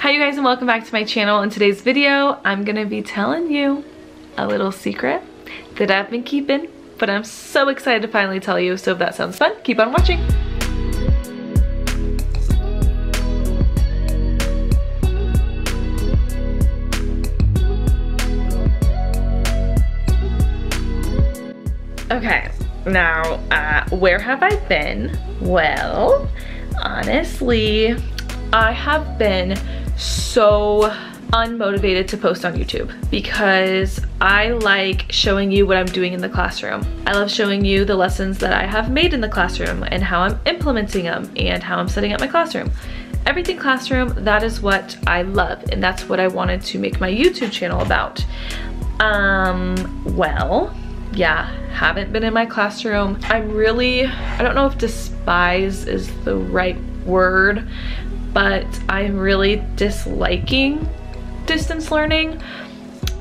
Hi you guys and welcome back to my channel. In today's video, I'm gonna be telling you a little secret that I've been keeping, but I'm so excited to finally tell you. So if that sounds fun, keep on watching. Okay, now where have I been? Well, honestly, I have been so unmotivated to post on YouTube because I like showing you what I'm doing in the classroom. I love showing you the lessons that I have made in the classroom and how I'm implementing them and how I'm setting up my classroom. Everything classroom, that is what I love, and that's what I wanted to make my YouTube channel about. Well, yeah, haven't been in my classroom. I don't know if despise is the right word, but I'm really disliking distance learning.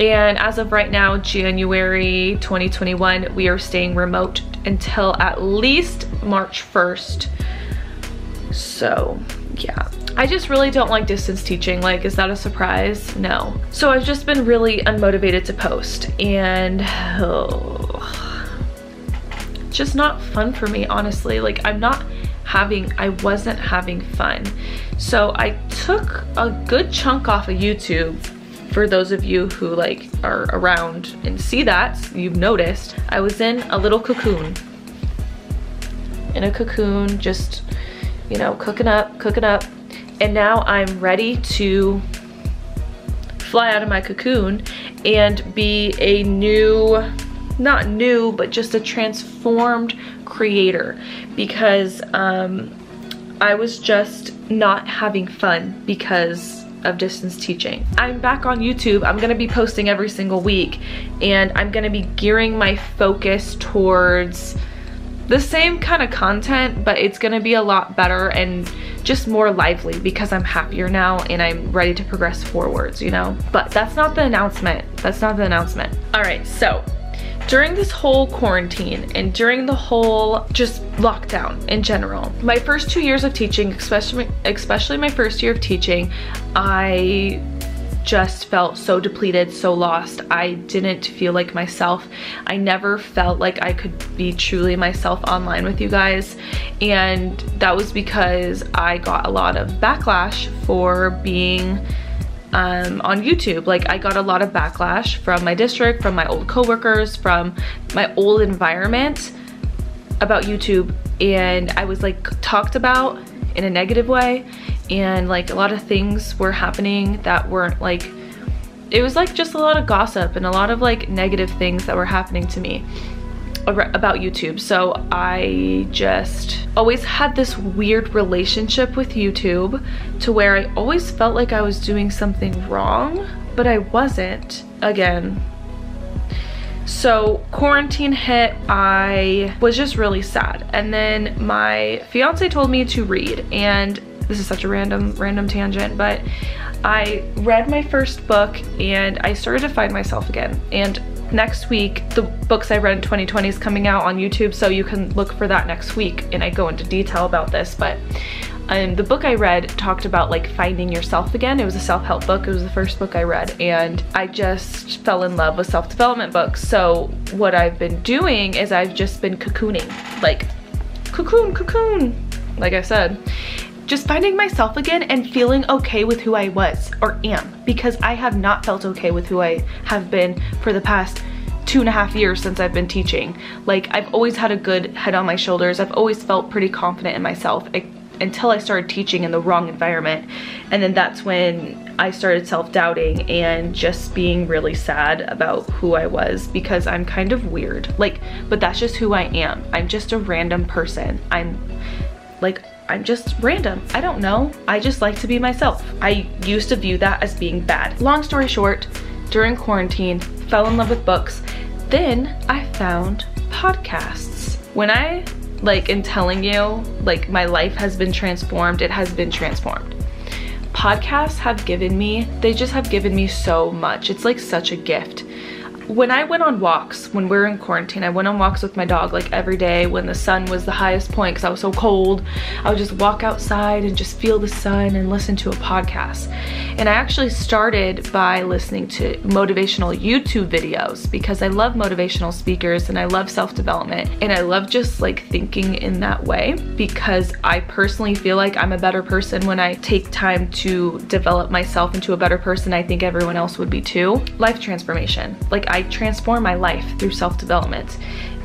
And as of right now, January 2021, we are staying remote until at least March 1st. So yeah, I just really don't like distance teaching. Like, is that a surprise? No. So I've just been really unmotivated to post, and just not fun for me, honestly. Like, I wasn't having fun. So I took a good chunk off of YouTube. For those of you who like are around and see that, you've noticed, I was in a little cocoon. In a cocoon, just, you know, cooking up. And now I'm ready to fly out of my cocoon and be a not new, but just a transformed creator, because I was just not having fun because of distance teaching. I'm back on YouTube. I'm gonna be posting every single week, and I'm gonna be gearing my focus towards the same kind of content, but it's gonna be a lot better and just more lively because I'm happier now and I'm ready to progress forwards, you know? But that's not the announcement. That's not the announcement. All right, so during this whole quarantine and during the whole just lockdown in general, my first 2 years of teaching, especially my first year of teaching, I just felt so depleted, so lost. I didn't feel like myself. I never felt like I could be truly myself online with you guys. And that was because I got a lot of backlash for being on YouTube. Like, I got a lot of backlash from my district, from my old coworkers, from my old environment about YouTube, and I was like talked about in a negative way, and like a lot of things were happening that weren't like, it was like just a lot of gossip and a lot of like negative things that were happening to me about YouTube. So I just always had this weird relationship with YouTube to where I always felt like I was doing something wrong, but I wasn't, again. So quarantine hit, I was just really sad. And then my fiance told me to read, and this is such a random tangent, but I read my first book and I started to find myself again. And next week, the books I read in 2020 is coming out on YouTube, so you can look for that next week, and I go into detail about this. But the book I read talked about like finding yourself again. It was a self-help book. It was the first book I read, and I just fell in love with self-development books. So what I've been doing is I've just been cocooning, like cocoon, like I said. Just finding myself again and feeling okay with who I was or am, because I have not felt okay with who I have been for the past 2.5 years since I've been teaching. Like, I've always had a good head on my shoulders. I've always felt pretty confident in myself until I started teaching in the wrong environment. And then that's when I started self-doubting and just being really sad about who I was, because I'm kind of weird. Like, but that's just who I am. I'm just a random person. I'm just random. I don't know. I just like to be myself. I used to view that as being bad. Long story short, during quarantine, fell in love with books. Then I found podcasts. When I am telling you, like, my life has been transformed, it has been transformed. Podcasts have given me, they just have given me so much. It's like such a gift. when I went on walks, when we were in quarantine, I went on walks with my dog like every day when the sun was the highest point because I was so cold. I would just walk outside and just feel the sun and listen to a podcast. And I actually started by listening to motivational YouTube videos because I love motivational speakers and I love self-development, and I love just like thinking in that way because I personally feel like I'm a better person when I take time to develop myself into a better person. I think everyone else would be too. Life transformation. Like, I transform my life through self-development,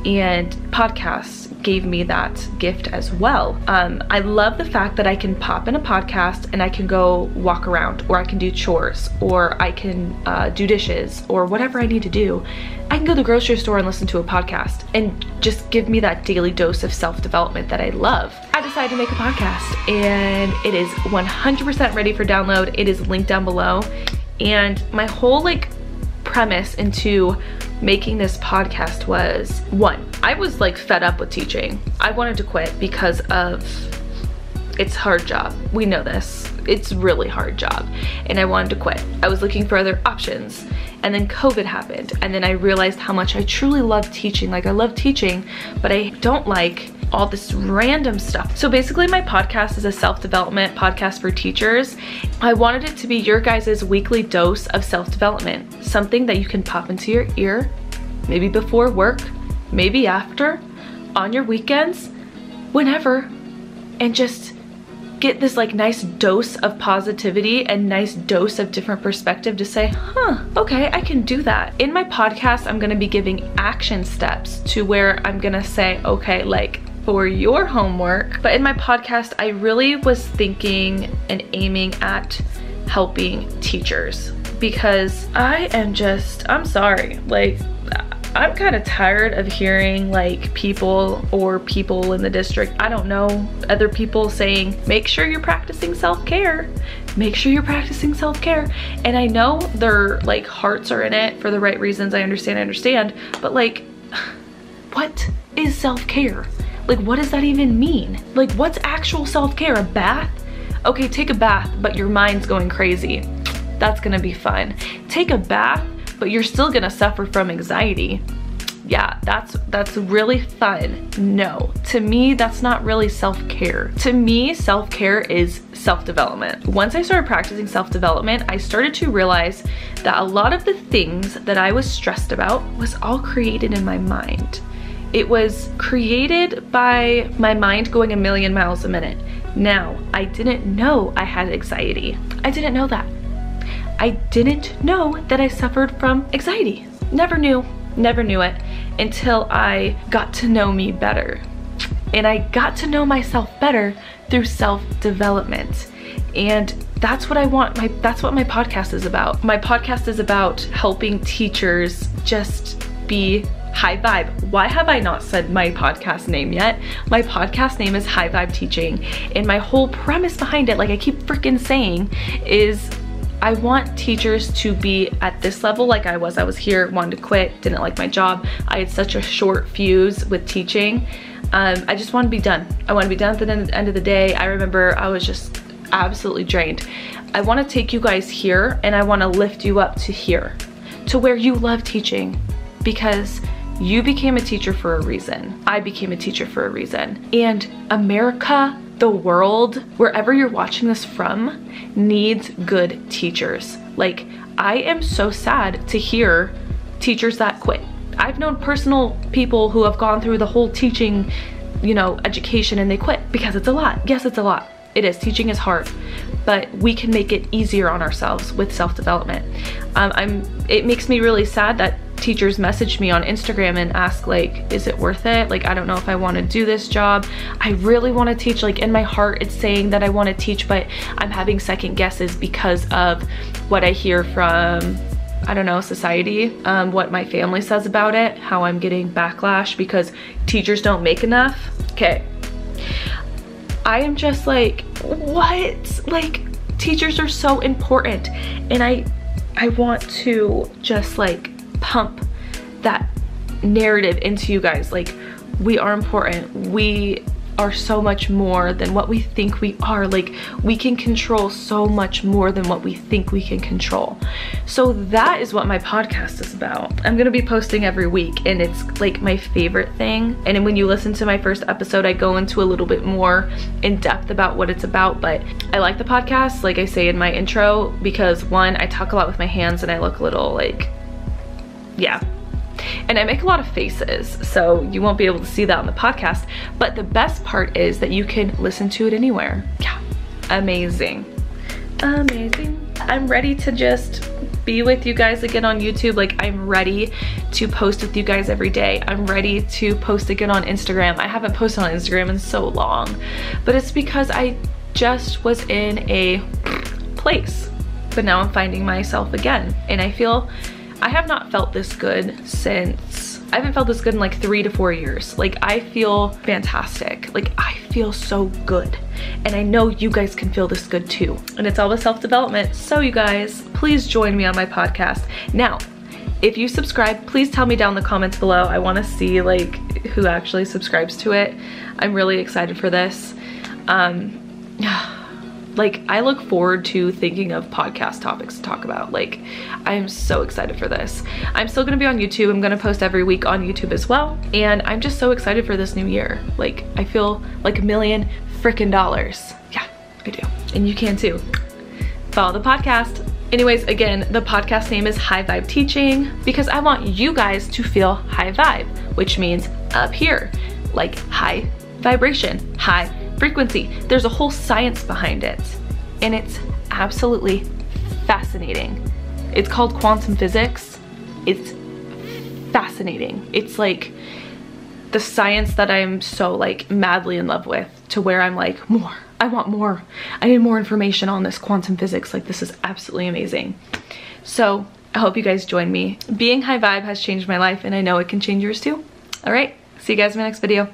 and podcasts gave me that gift as well. I love the fact that I can pop in a podcast and I can go walk around, or I can do chores, or I can do dishes, or whatever I need to do. I can go to the grocery store and listen to a podcast and just give me that daily dose of self-development that I love. I decided to make a podcast, and it is 100% ready for download. It is linked down below, and my whole like premise into making this podcast was, one, I was like fed up with teaching. I wanted to quit because of it's a hard job. We know this. It's a really hard job, and I wanted to quit. I was looking for other options, and then COVID happened, and then I realized how much I truly love teaching. Like, I love teaching, but I don't like all this random stuff. So basically my podcast is a self-development podcast for teachers. I wanted it to be your guys' weekly dose of self-development, something that you can pop into your ear, maybe before work, maybe after, on your weekends, whenever, and just get this like nice dose of positivity and nice dose of different perspective to say, huh, okay, I can do that. In my podcast, I'm gonna be giving action steps to where I'm gonna say, okay, like, for your homework. But in my podcast, I really was thinking and aiming at helping teachers because I'm sorry, like, I'm kind of tired of hearing like people in the district, I don't know, other people saying, make sure you're practicing self-care. Make sure you're practicing self-care. And I know their like hearts are in it for the right reasons. I understand. But like, what is self-care? Like, what does that even mean? Like, what's actual self-care? A bath? Okay, take a bath, but your mind's going crazy. That's gonna be fun. Take a bath, but you're still gonna suffer from anxiety. Yeah, that's really fun. No, to me, that's not really self-care. To me, self-care is self-development. Once I started practicing self-development, I started to realize that a lot of the things that I was stressed about was all created in my mind. It was created by my mind going a million miles a minute. Now, I didn't know I had anxiety. I didn't know that. I didn't know that I suffered from anxiety. Never knew it until I got to know me better. And I got to know myself better through self-development. And that's what I want. That's what my podcast is about. My podcast is about helping teachers just be high vibe. Why have I not said my podcast name yet? My podcast name is High Vibe Teaching, and my whole premise behind it, like I keep freaking saying, is I want teachers to be at this level like I was. I was here, wanted to quit, didn't like my job. I had such a short fuse with teaching. I just want to be done. I want to be done at the end of the day. I remember I was just absolutely drained. I want to take you guys here, and I want to lift you up to here, to where you love teaching, because you became a teacher for a reason. I became a teacher for a reason. And America, the world, wherever you're watching this from, needs good teachers. Like, I am so sad to hear teachers that quit. I've known personal people who have gone through the whole teaching, you know, education, and they quit because it's a lot. Yes, it's a lot. It is. Teaching is hard, but we can make it easier on ourselves with self-development. It makes me really sad that teachers message me on Instagram and ask, like, is it worth it? Like, I don't know if I want to do this job. I really want to teach. Like, in my heart, it's saying that I want to teach, but I'm having second guesses because of what I hear from, I don't know, society, what my family says about it, how I'm getting backlash because teachers don't make enough. Okay. I am just like, what? Like, teachers are so important, and I want to just like pump that narrative into you guys. Like, we are important. We are so much more than what we think we are. Like, we can control so much more than what we think we can control. So that is what my podcast is about. I'm gonna be posting every week, and it's like my favorite thing. And then when you listen to my first episode, I go into a little bit more in depth about what it's about. But I like the podcast, like I say in my intro, because one, I talk a lot with my hands and I look a little like, yeah. And I make a lot of faces, so you won't be able to see that on the podcast. But the best part is that you can listen to it anywhere. Yeah, amazing. Amazing. I'm ready to just be with you guys again on YouTube. Like, I'm ready to post with you guys every day. I'm ready to post again on Instagram. I haven't posted on Instagram in so long, but it's because I just was in a place, but now I'm finding myself again. And I feel I have not felt this good since, I haven't felt this good in like 3 to 4 years. Like, I feel fantastic. Like, I feel so good. And I know you guys can feel this good too. And it's all with self-development. So you guys, please join me on my podcast. Now, if you subscribe, please tell me down in the comments below. I wanna see like who actually subscribes to it. I'm really excited for this. Like, I look forward to thinking of podcast topics to talk about. Like, I am so excited for this. I'm still gonna be on YouTube. I'm gonna post every week on YouTube as well. And I'm just so excited for this new year. Like, I feel like $1 million frickin' dollars. Yeah, I do. And you can too. Follow the podcast. Anyways, again, the podcast name is High Vibe Teaching because I want you guys to feel high vibe, which means up here, like high vibration, high frequency. There's a whole science behind it, and it's absolutely fascinating. It's called quantum physics. It's fascinating. It's like the science that I'm so like madly in love with, to where I'm like, more. I want more. I need more information on this quantum physics. Like, this is absolutely amazing. So I hope you guys join me. Being high vibe has changed my life, and I know it can change yours too. All right, see you guys in my next video.